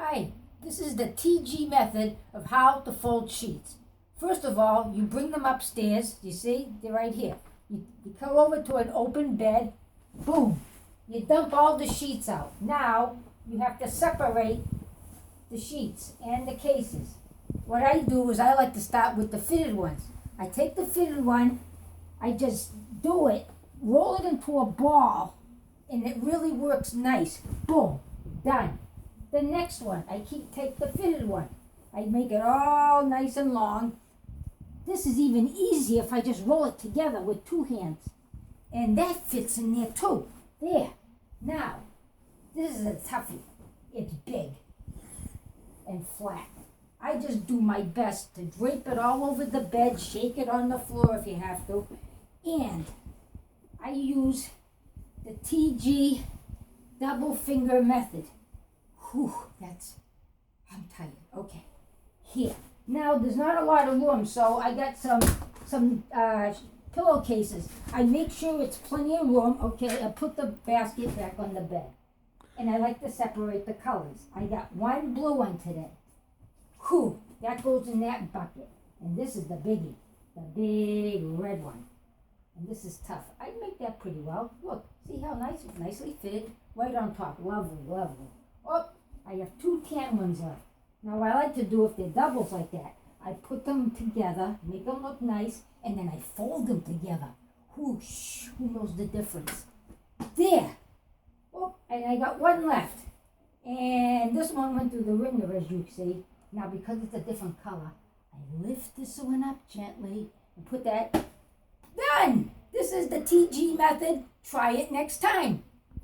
Hi, this is the TG method of how to fold sheets. First of all, you bring them upstairs. You see, they're right here. You come over to an open bed. Boom. You dump all the sheets out. Now, you have to separate the sheets and the cases. What I do is I like to start with the fitted ones. I take the fitted one, I just do it, roll it into a ball, and it really works nice. Boom. Done. The next one, take the fitted one. I make it all nice and long. This is even easier if I just roll it together with two hands. And that fits in there too. There. Now, this is a toughie. It's big and flat. I just do my best to drape it all over the bed, shake it on the floor if you have to. And I use the TG double finger method. Whew, I'm tired. Okay, here. Now, there's not a lot of room, so I got some pillowcases. I make sure it's plenty of room. Okay, I put the basket back on the bed. And I like to separate the colors. I got one blue one today. Whew, that goes in that bucket. And this is the biggie, the big red one. And this is tough. I make that pretty well. Look, see how nice, nicely fitted, right on top. Lovely, lovely. Oh, I have two tan ones left. Now, what I like to do if they're doubles like that, I put them together, make them look nice, and then I fold them together. Whoosh, who knows the difference? There. Oh, and I got one left. And this one went through the ringer, as you see. Now, because it's a different color, I lift this one up gently and put that. Done! This is the TG method. Try it next time.